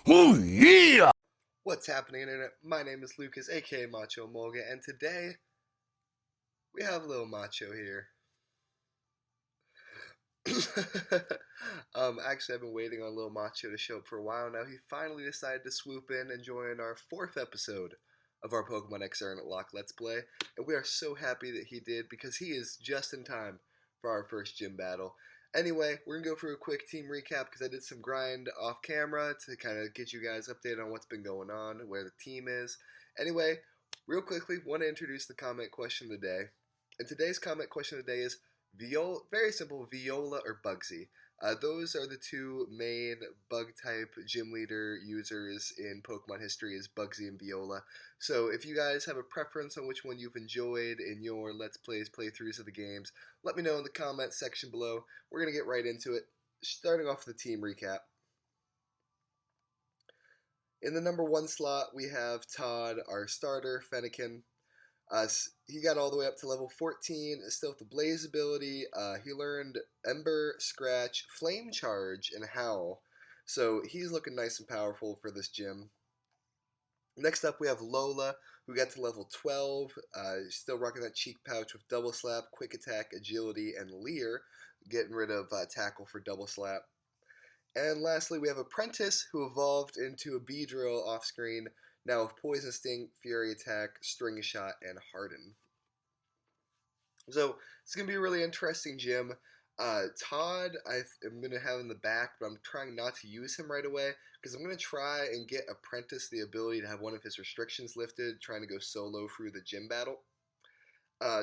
Oh yeah! What's happening, Internet? My name is Lucas, aka Macho Emolga, and today we have little Macho here. Actually, I've been waiting on little Macho to show up for a while now. He finally decided to swoop in and join our 4th episode of our Pokemon XR and Locke Let's Play, and we are so happy that he did because he is just in time for our first gym battle. Anyway, we're gonna go through a quick team recap because I did some grind off camera to kind of get you guys updated on what's been going on, where the team is. Anyway, real quickly, want to introduce the comment question of the day. And today's comment question of the day is Viola, very simple, Viola or Bugsy. Those are the two main bug type gym leader users in Pokemon history, is Bugsy and Viola. So if you guys have a preference on which one you've enjoyed in your Let's Plays playthroughs of the games, let me know in the comments section below. We're going to get right into it, starting off with the team recap. In the number 1 slot, we have Todd, our starter, Fennekin. He got all the way up to level 14, still with the Blaze ability. He learned Ember, Scratch, Flame Charge, and Howl. So he's looking nice and powerful for this gym. Next up, we have Lola, who got to level 12. Still rocking that cheek pouch with Double Slap, Quick Attack, Agility, and Leer. Getting rid of Tackle for Double Slap. And lastly, we have Apprentice, who evolved into a Beedrill off screen. Now with Poison Sting, Fury Attack, String Shot, and Harden. So it's going to be a really interesting gym. Todd, I'm going to have in the back, but I'm trying not to use him right away because I'm going to try and get Apprentice the ability to have one of his restrictions lifted, trying to go solo through the gym battle.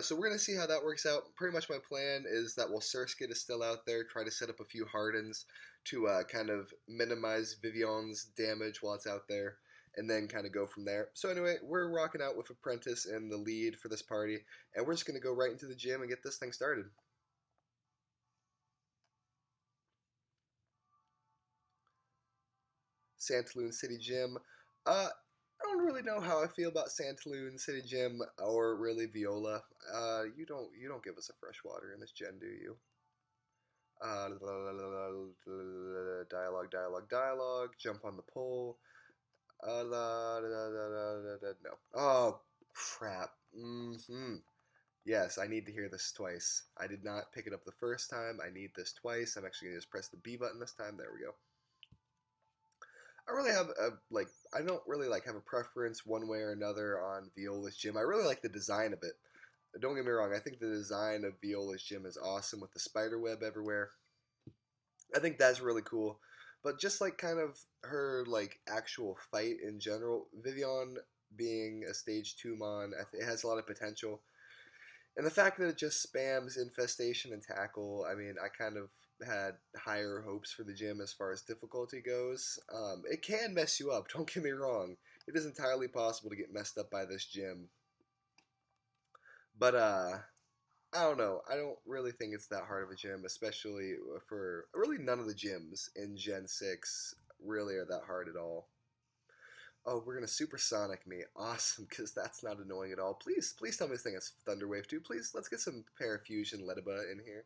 So we're going to see how that works out. Pretty much my plan is that while Surskit is still out there, try to set up a few Hardens to kind of minimize Vivion's damage while it's out there, and then kind of go from there. So anyway, we're rocking out with Apprentice in the lead for this party, and we're just going to go right into the gym and get this thing started. Santaloon City Gym. I don't really know how I feel about Santaloon City Gym or really Viola. You don't give us a freshwater in this gen, do you? Dialogue. Jump on the pole. No. Oh, crap. Yes, I need to hear this twice. I did not pick it up the first time. I need this twice. I'm actually going to just press the B button this time. There we go. I really have I don't really have a preference one way or another on Viola's gym. I really like the design of it. Don't get me wrong. I think the design of Viola's gym is awesome with the spider web everywhere. I think that's really cool. But just kind of her actual fight in general, Vivian being a stage 2 mon, it has a lot of potential. And the fact that it just spams Infestation and Tackle, I mean, I kind of had higher hopes for the gym as far as difficulty goes. It can mess you up, don't get me wrong. It is entirely possible to get messed up by this gym. But, I don't know. I don't really think it's that hard of a gym, especially for really none of the gyms in Gen 6 really are that hard at all. Oh, we're going to Supersonic me. Awesome, because that's not annoying at all. Please tell me this thing has Thunder Wave too. Please, let's get some Parafusion Ledaba in here.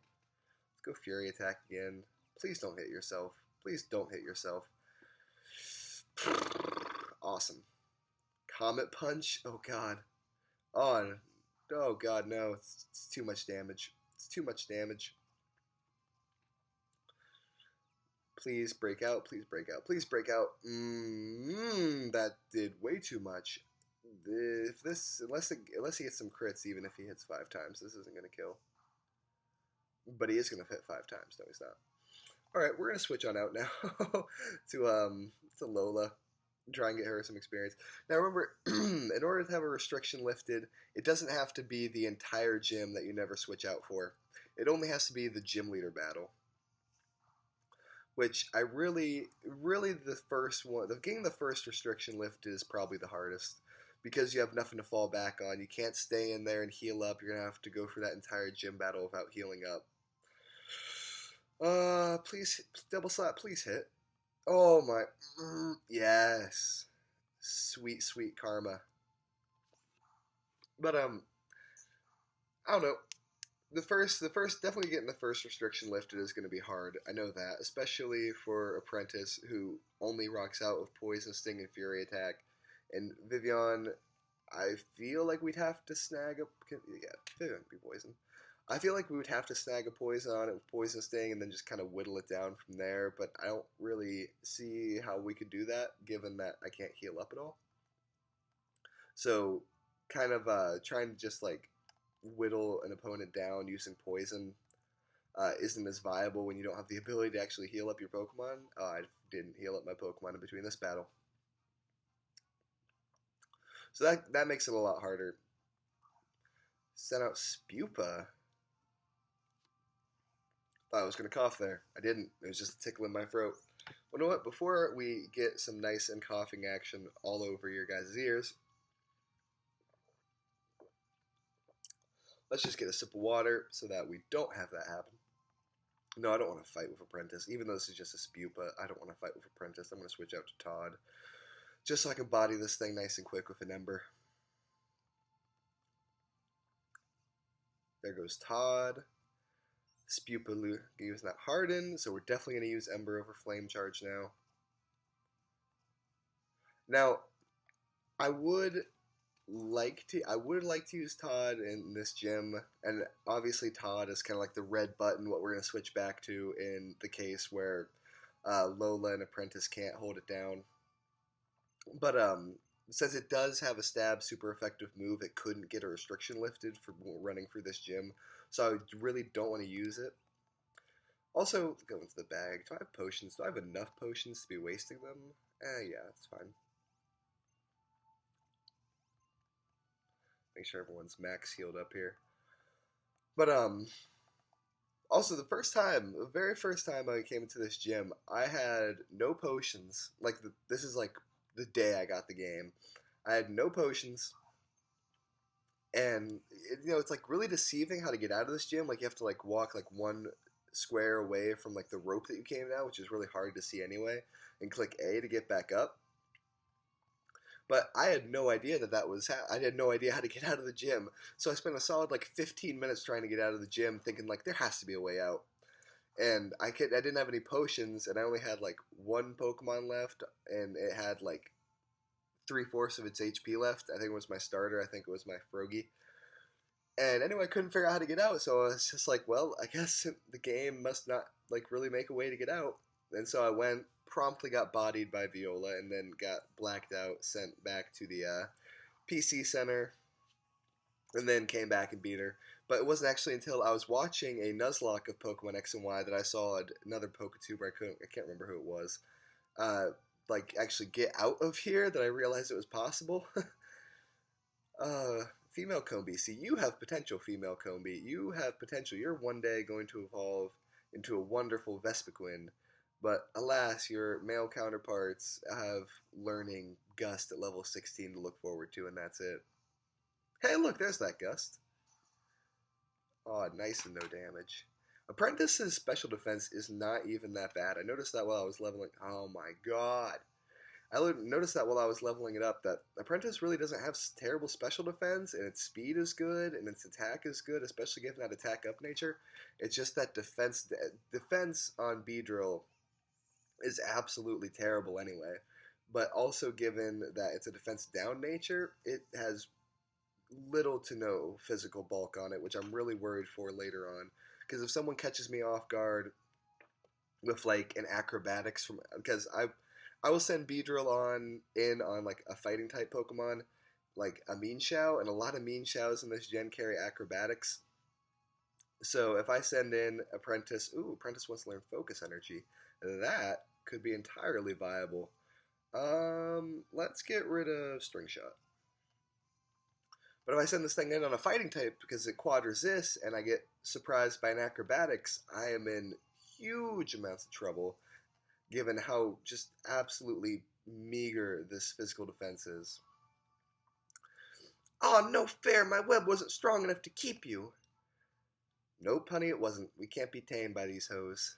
Let's go Fury Attack again. Please don't hit yourself. Please don't hit yourself. Awesome. Comet Punch? Oh, God. Oh God, no. It's too much damage. It's too much damage. Please break out. Please break out. Please break out. That did way too much. If this, unless he gets some crits, even if he hits 5 times, this isn't gonna kill. But he is gonna hit 5 times. No, he's not. All right, we're gonna switch on out now to Lola. Try and get her some experience. Now remember, in order to have a restriction lifted, it doesn't have to be the entire gym that you never switch out for. It only has to be the gym leader battle. Which I really the first one, getting the first restriction lifted is probably the hardest. Because you have nothing to fall back on. You can't stay in there and heal up. You're going to have to go for that entire gym battle without healing up. Please, Double Slap, please hit. Oh my, yes. Sweet, sweet karma. But, I don't know. the first definitely getting the first restriction lifted is going to be hard. I know that, especially for Apprentice who only rocks out with Poison, Sting, and Fury Attack, and Vivian. I feel like we'd have to snag a yeah, Vivian could be poison. I feel like we would have to snag a poison on it with Poison Sting and then just kind of whittle it down from there. But I don't really see how we could do that, given that I can't heal up at all. So, kind of trying to just like whittle an opponent down using poison isn't as viable when you don't have the ability to actually heal up your Pokemon. I didn't heal up my Pokemon in between this battle, so that makes it a lot harder. Sent out Spupa. Thought I was gonna cough there. I didn't. It was just a tickle in my throat. Well, you know what? Before we get some nice and coughing action all over your guys' ears, let's just get a sip of water so that we don't have that happen. No, I don't want to fight with Apprentice. Even though this is just a Spupa, I don't want to fight with Apprentice. I'm going to switch out to Todd. Just so I can body this thing nice and quick with an Ember. There goes Todd. Spupa using that Harden, so we're definitely going to use Ember over Flame Charge now. Now, I would like to use Todd in this gym, and obviously Todd is kind of like the red button, what we're going to switch back to in the case where Lola and Apprentice can't hold it down. But since it does have a stab super effective move, it couldn't get a restriction lifted for running through this gym, so I really don't want to use it. Also, go into the bag. Do I have potions? Do I have enough potions to be wasting them? Yeah, it's fine. Make sure everyone's max healed up here. But also the very first time I came into this gym, I had no potions. Like this is like the day I got the game. I had no potions, and it's like really deceiving how to get out of this gym. Like you have to like walk like one square away from like the rope that you came down, which is really hard to see anyway, and click A to get back up. But I had no idea that was I had no idea how to get out of the gym. So I spent a solid like 15 minutes trying to get out of the gym, thinking like there has to be a way out. And I didn't have any potions, and I only had like one Pokemon left, and it had like 3/4 of its HP left. I think it was my starter. I think it was my Froakie. And anyway, I couldn't figure out how to get out, so I was just like, well, I guess the game must not like really make a way to get out. And so I went, promptly got bodied by Viola, and then got blacked out, sent back to the PC Center, and then came back and beat her. But it wasn't actually until I was watching a Nuzlocke of Pokemon X and Y that I saw another PokeTuber, I can't remember who it was, like actually get out of here, that I realized it was possible. Female Combi. See, you have potential, Female Combi. You have potential. You're one day going to evolve into a wonderful Vespiquen. But alas, your male counterparts have learning Gust at level 16 to look forward to, and that's it. Hey, look, there's that Gust. Oh, nice and no damage. Apprentice's special defense is not even that bad. I noticed that while I was leveling. Oh my god. I noticed that while I was leveling it up, that Apprentice really doesn't have terrible special defense, and its speed is good, and its attack is good, especially given that attack up nature. It's just that defense on Beedrill is absolutely terrible anyway. But also given that it's a defense down nature, it has little to no physical bulk on it, which I'm really worried for later on. Because if someone catches me off guard with like an acrobatics because I will send Beedrill on like a fighting type Pokemon, like a Meanshao, and a lot of Meanshaos in this gen carry acrobatics. So if I send in Apprentice, Apprentice wants to learn Focus Energy. That could be entirely viable. Let's get rid of String Shot. But if I send this thing in on a fighting type because it quad resists and I get surprised by an acrobatics, I am in huge amounts of trouble, given how just absolutely meager this physical defense is. Oh, no fair, my web wasn't strong enough to keep you. Nope, honey, it wasn't. We can't be tamed by these hoes.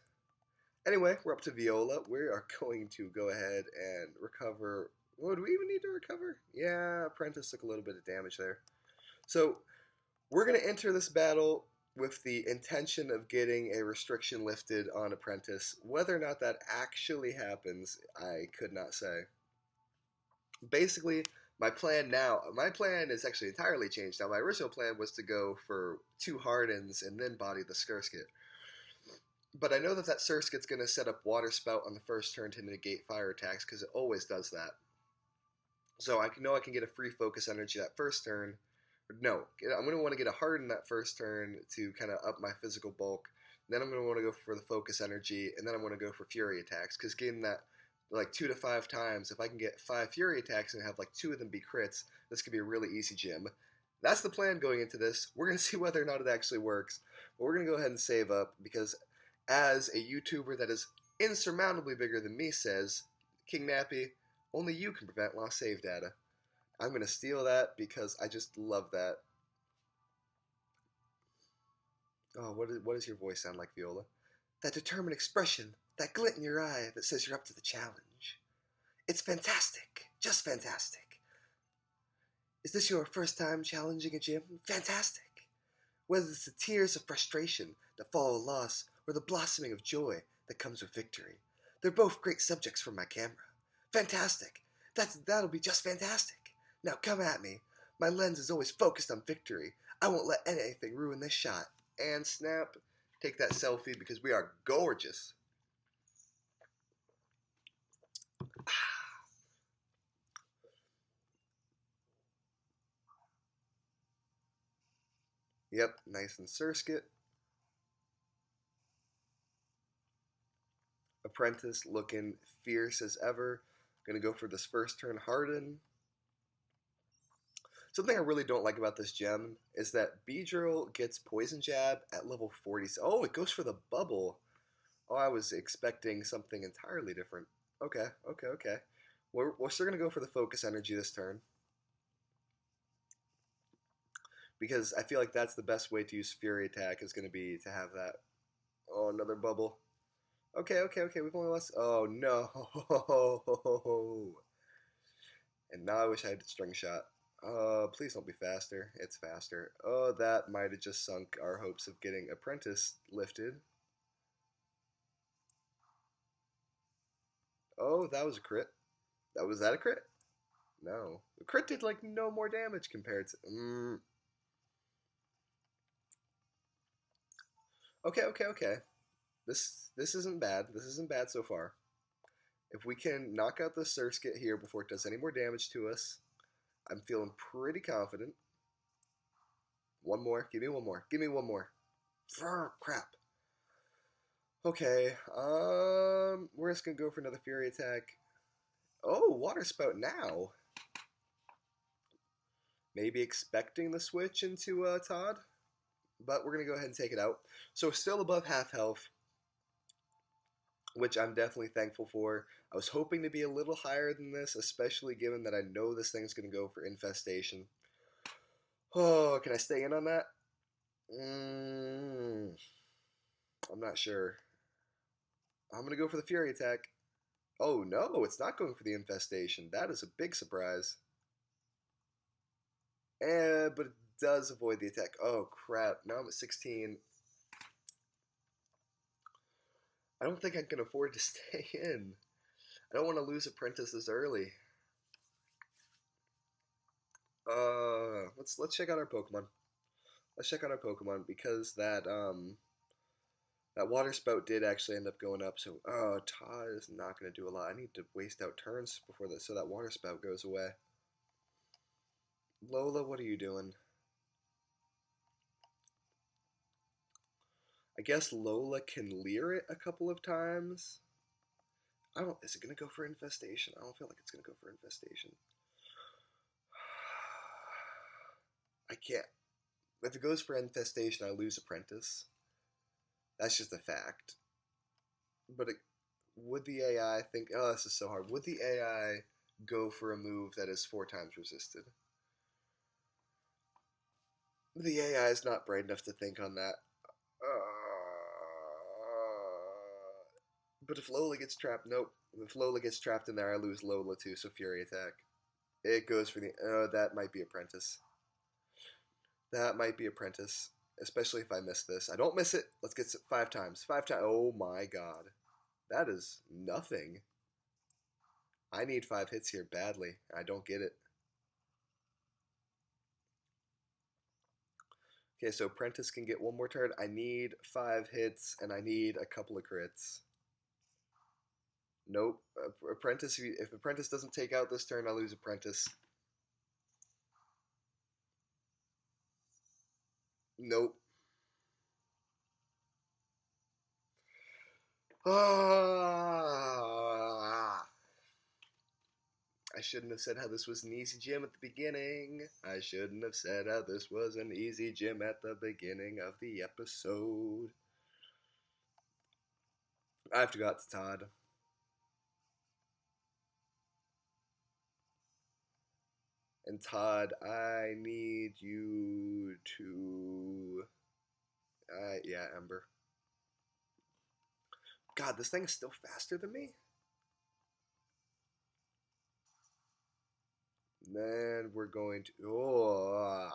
Anyway, we're up to Viola. We are going to go ahead and recover. Oh, do we even need to recover? Yeah, Apprentice took a little bit of damage there. So, we're going to enter this battle with the intention of getting a restriction lifted on Apprentice. Whether or not that actually happens, I could not say. Basically, my plan is actually entirely changed now. My original plan was to go for 2 Hardens and then body the Skirskit. But I know that Surskit's going to set up Water Spout on the first turn to negate fire attacks, because it always does that. So I know I can get a free focus energy that first turn. No, I'm going to want to get a Harden that first turn to kind of up my physical bulk. Then I'm going to want to go for the focus energy, and then I'm going to go for Fury attacks, because getting that like 2 to 5 times, if I can get 5 Fury attacks and have like 2 of them be crits, this could be a really easy gym. That's the plan going into this. We're going to see whether or not it actually works. But we're going to go ahead and save up, because as a YouTuber that is insurmountably bigger than me says, King Nappy, only you can prevent lost save data. I'm going to steal that because I just love that. Oh, what does your voice sound like, Viola? That determined expression, that glint in your eye that says you're up to the challenge. It's fantastic, just fantastic. Is this your first time challenging a gym? Fantastic. Whether it's the tears of frustration that follow a loss or the blossoming of joy that comes with victory, they're both great subjects for my camera. Fantastic. That'll be just fantastic. Now come at me. My lens is always focused on victory. I won't let anything ruin this shot. And snap. Take that selfie because we are gorgeous. Yep, nice and Surskit. Apprentice looking fierce as ever. Gonna go for this first turn Harden. Something I really don't like about this gem is that Beedrill gets Poison Jab at level 40. Oh, it goes for the bubble. Oh, I was expecting something entirely different. Okay. We're still going to go for the focus energy this turn, because I feel like that's the best way to use Fury attack, is going to be to have that. Oh, another bubble. Okay. We've only lost. Oh, no. And now I wish I had String Shot. Please don't be faster. It's faster. Oh, that might have just sunk our hopes of getting Apprentice lifted. Oh, that was a crit. Was that a crit? No. The crit did like no more damage compared to... Okay. This isn't bad. This isn't bad so far. If we can knock out the Surskit here before it does any more damage to us, I'm feeling pretty confident. One more. Give me one more. Give me one more. Crap. Okay. We're just gonna go for another Fury attack. Oh, Water Spout now. Maybe expecting the switch into Todd, but we're gonna go ahead and take it out. So still above half health, which I'm definitely thankful for. I was hoping to be a little higher than this, especially given that I know this thing's gonna go for Infestation. Oh, can I stay in on that? I'm not sure. I'm gonna go for the Fury attack. Oh no, it's not going for the Infestation. That is a big surprise. But it does avoid the attack. Oh crap, now I'm at 16. I don't think I can afford to stay in. I don't want to lose Apprentices early. Let's check out our Pokemon. Let's check out our Pokemon, because that Water Spout did actually end up going up. So Todd is not going to do a lot. I need to waste out turns before that, so that Water Spout goes away. Lola, what are you doing? I guess Lola can leer it a couple of times. Is it going to go for Infestation? I don't feel like it's going to go for Infestation. I can't. If it goes for Infestation, I lose Apprentice. That's just a fact. But would the AI think... Oh, this is so hard. Would the AI go for a move that is 4 times resisted? The AI is not bright enough to think on that. But if Lola gets trapped... Nope. If Lola gets trapped in there, I lose Lola too, so Fury attack. It goes for the... that might be Apprentice. That might be Apprentice. especially if I miss this. I don't miss it. Let's get 5 times. 5 times. Oh my god. That is nothing. I need 5 hits here badly. I don't get it. Okay, so Prentice can get one more turn. I need 5 hits, and I need a couple of crits. Nope. Apprentice. If Apprentice doesn't take out this turn, I lose Apprentice. Nope. Ah. I shouldn't have said how this was an easy gym at the beginning. I shouldn't have said how this was an easy gym at the beginning of the episode. I have to go out to Todd. And Todd, I need you to... yeah, Ember. God, this thing is still faster than me? And then we're going to... Oh,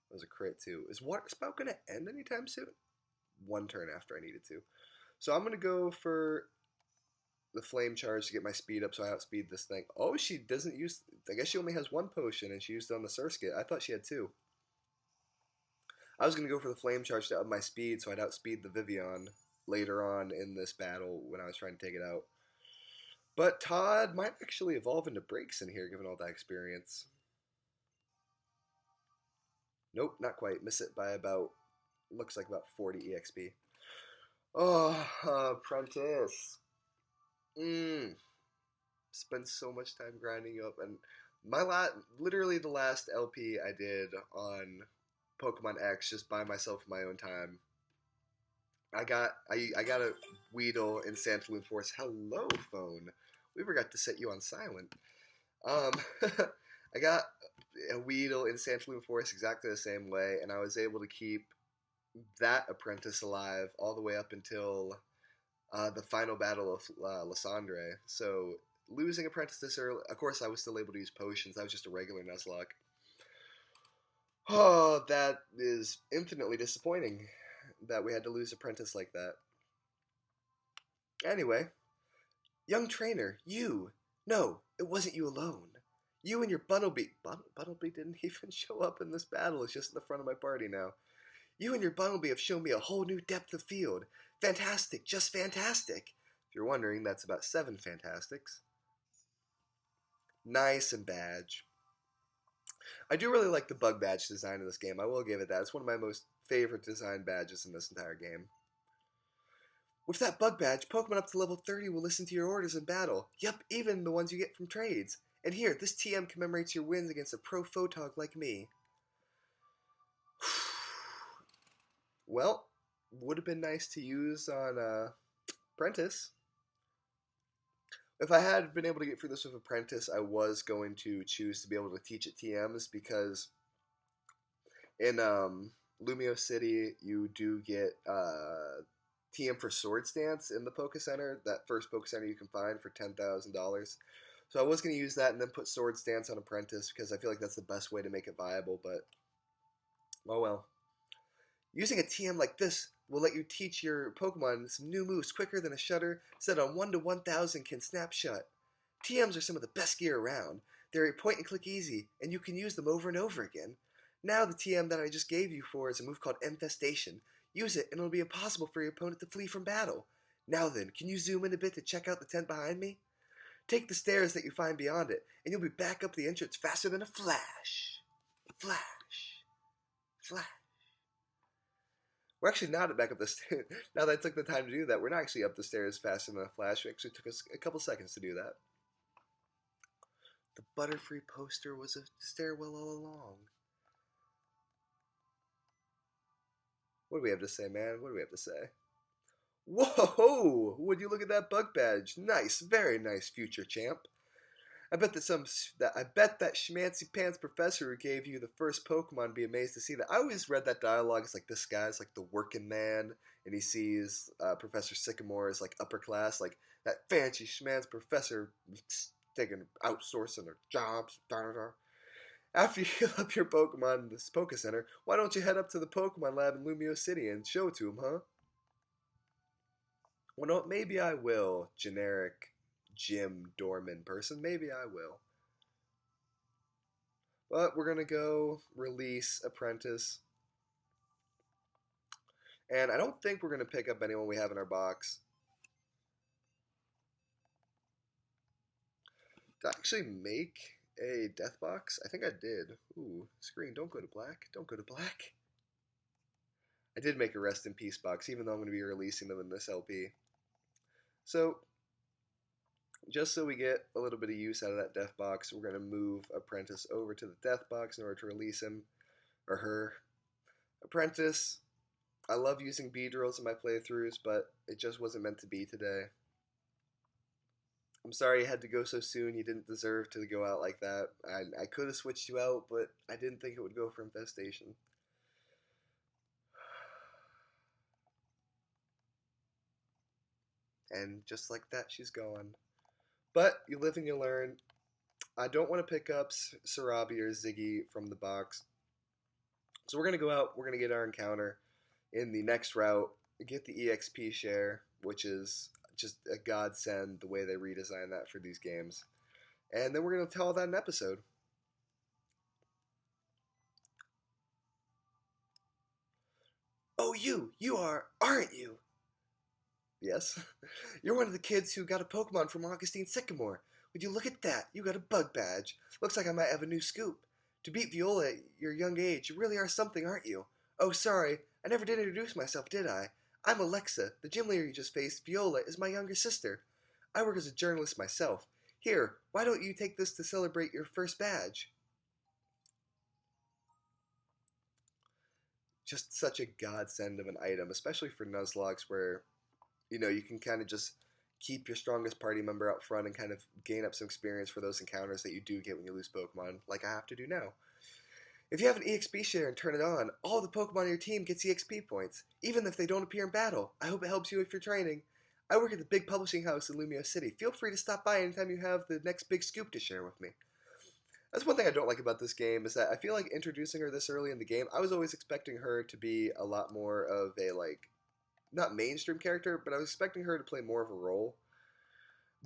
that was a crit too. Is Water Spout going to end anytime soon? One turn after I needed to. So I'm going to go for the Flame Charge to get my speed up so I outspeed this thing. Oh, she doesn't use... I guess she only has one potion and she used it on the Surskit. I thought she had 2. I was going to go for the Flame Charge to up my speed so I'd outspeed the Vivian later on in this battle when I was trying to take it out. But Todd might actually evolve into Breaks in here given all that experience. Nope, not quite. Miss it by about... looks like about 40 EXP. Oh, Apprentice. Spent so much time grinding up, and literally the last LP I did on Pokemon X just by myself in my own time. I got a Weedle in Sandalwood Forest. Hello, phone. We forgot to set you on silent. I got a Weedle in Sandalwood Forest exactly the same way, and I was able to keep that Apprentice alive all the way up until the final battle of Lysandre. So losing Apprentice this early, of course I was still able to use potions. That was just a regular Nuzlocke. Oh, that is infinitely disappointing that we had to lose Apprentice like that. Anyway, young trainer, you. No, it wasn't you alone. You and your Bunnelby. Bunnelby didn't even show up in this battle. It's just in the front of my party now. You and your Bunnelby have shown me a whole new depth of field. Fantastic, just fantastic. If you're wondering, that's about 7 Fantastics. Nice and badge. I do really like the bug badge design in this game. I will give it that. It's one of my most favorite design badges in this entire game. With that bug badge, Pokemon up to level 30 will listen to your orders in battle. Yup, even the ones you get from trades. And here, this TM commemorates your wins against a pro photog like me. Well, would have been nice to use on Apprentice. If I had been able to get through this with Apprentice, I was going to choose to be able to teach it TMs because in Lumio City, you do get TM for Swords Dance in the Poké Center, that first Poké Center you can find for $10,000. So I was going to use that and then put Swords Dance on Apprentice because I feel like that's the best way to make it viable, but oh well. Using a TM like this will let you teach your Pokemon some new moves quicker than a shutter set on 1 to 1000 can snap shut. TMs are some of the best gear around. They're point and click easy, and you can use them over and over again. Now the TM that I just gave you for is a move called Infestation. Use it and it'll be impossible for your opponent to flee from battle. Now then, can you zoom in a bit to check out the tent behind me? Take the stairs that you find beyond it, and you'll be back up the entrance faster than a flash. Flash. Flash. We're actually not back up the stairs. Now that I took the time to do that, we're not actually up the stairs faster than a flash. It actually took us a couple seconds to do that. The Butterfree poster was a stairwell all along. What do we have to say, man? What do we have to say? Whoa! Would you look at that bug badge? Nice, very nice, future champ. I bet that schmancy pants professor who gave you the first Pokemon would be amazed to see that. I always read that dialogue as like this guy's like the working man, and he sees Professor Sycamore as like upper class, like that fancy schmancy professor taking outsourcing their jobs. Da, da, da. After you heal up your Pokemon in this Poke Center, why don't you head up to the Pokemon Lab in Lumio City and show it to him, huh? Well, no, maybe I will, generic Jim Dorman person. Maybe I will. But we're going to go release Apprentice. And I don't think we're going to pick up anyone we have in our box. Did I actually make a death box? I think I did. Ooh, screen, don't go to black. Don't go to black. I did make a rest in peace box, even though I'm going to be releasing them in this LP. So, just so we get a little bit of use out of that death box, we're going to move Apprentice over to the death box in order to release him, or her. Apprentice, I love using Beedrills in my playthroughs, but it just wasn't meant to be today. I'm sorry you had to go so soon. You didn't deserve to go out like that. I could have switched you out, but I didn't think it would go for Infestation. And just like that, she's gone. But you live and you learn. I don't want to pick up Sarabi or Ziggy from the box. So we're going to go out. We're going to get our encounter in the next route. Get the EXP share, which is just a godsend the way they redesign that for these games. And then we're going to tell that in an episode. Oh, you aren't you? Yes. You're one of the kids who got a Pokemon from Augustine Sycamore. Would you look at that? You got a bug badge. Looks like I might have a new scoop. To beat Viola at your young age, you really are something, aren't you? Oh, sorry. I never did introduce myself, did I? I'm Alexa. The gym leader you just faced, Viola, is my younger sister. I work as a journalist myself. Here, why don't you take this to celebrate your first badge? Just such a godsend of an item, especially for Nuzlockes where you can kind of just keep your strongest party member out front and kind of gain up some experience for those encounters that you do get when you lose Pokemon, like I have to do now. If you have an EXP share and turn it on, all the Pokemon on your team gets EXP points, even if they don't appear in battle. I hope it helps you if you're training. I work at the big publishing house in Lumio City. Feel free to stop by anytime you have the next big scoop to share with me. That's one thing I don't like about this game, is that I feel like introducing her this early in the game, I was always expecting her to be a lot more of a, not mainstream character, but I was expecting her to play more of a role.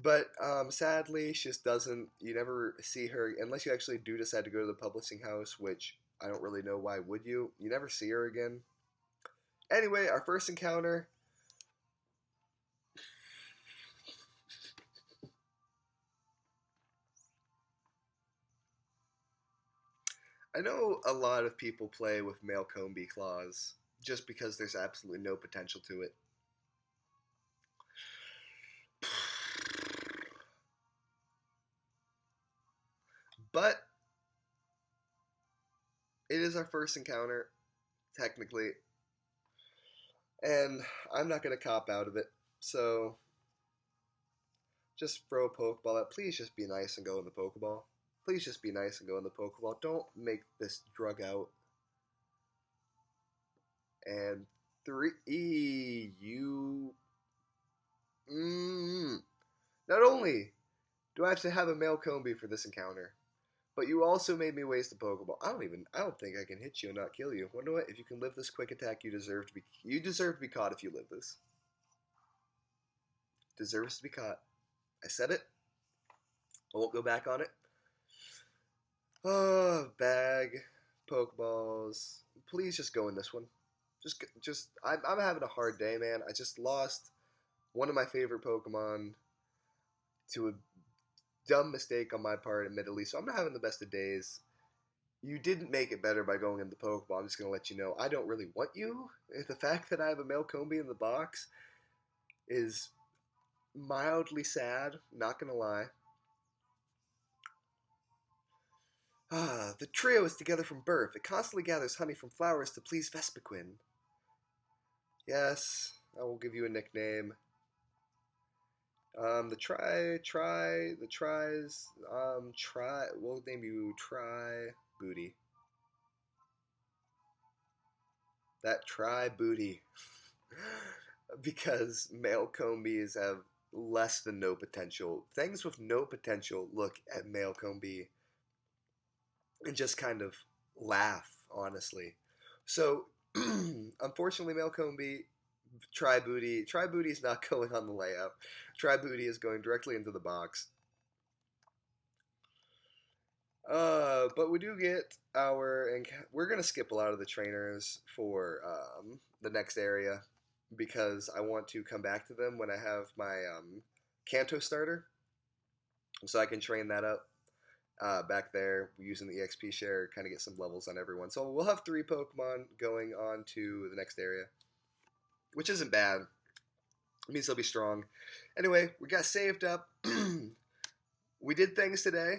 But sadly, she just doesn't. You never see her, unless you actually do decide to go to the publishing house, which I don't really know why would you. You never see her again. Anyway, our first encounter. I know a lot of people play with male Combee claws just because there's absolutely no potential to it. But it is our first encounter, technically. And I'm not going to cop out of it. So just throw a Pokeball out. Please just be nice and go in the Pokeball. Please just be nice and go in the Pokeball. Don't make this drug out. And 3 you. Not only do I have to have a male Combee for this encounter, but you also made me waste a Pokeball. I don't think I can hit you and not kill you. Wonder what? If you can live this quick attack, you deserve to be caught if you live this. Deserves to be caught. I said it. I won't go back on it. Oh, bag, Pokeballs. Please just go in this one. I'm having a hard day, man. I just lost one of my favorite Pokemon to a dumb mistake on my part, admittedly. So I'm not having the best of days. You didn't make it better by going in the Pokeball. I'm just going to let you know. I don't really want you. The fact that I have a male Combee in the box is mildly sad. Not going to lie. The trio is together from birth. It constantly gathers honey from flowers to please Vespiquen. Yes, I will give you a nickname. We'll name you Try Booty. That Try Booty. Because male Combees have less than no potential. Things with no potential look at male Combee and just kind of laugh, honestly. So, unfortunately, Malcolmby, Tri Booty is not going on the layout. Tri Booty is going directly into the box. But we do get and we're gonna skip a lot of the trainers for the next area because I want to come back to them when I have my Kanto starter, so I can train that up back there using the EXP share, kind of get some levels on everyone. So we'll have 3 Pokemon going on to the next area, which isn't bad. It means they'll be strong. Anyway, we got saved up. We did things today.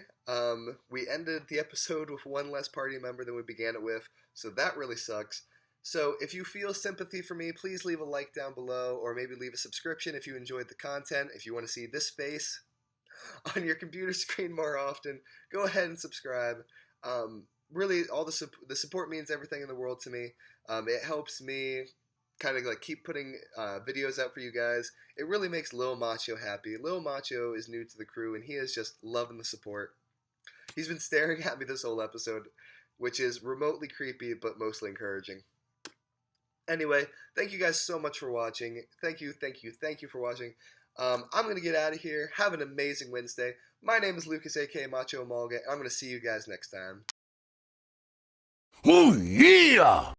We ended the episode with one less party member than we began it with, so that really sucks. So if you feel sympathy for me, please leave a like down below, or maybe leave a subscription if you enjoyed the content. If you want to see this face on your computer screen more often, go ahead and subscribe. Really, all the support means everything in the world to me. It helps me kind of like keep putting videos out for you guys. It really makes Lil Macho happy. Lil Macho is new to the crew, and he is just loving the support. He's been staring at me this whole episode, which is remotely creepy, but mostly encouraging. Anyway, thank you guys so much for watching. Thank you for watching. I'm going to get out of here. Have an amazing Wednesday. My name is Lucas, aka Macho Emolga. I'm going to see you guys next time. Oh, yeah!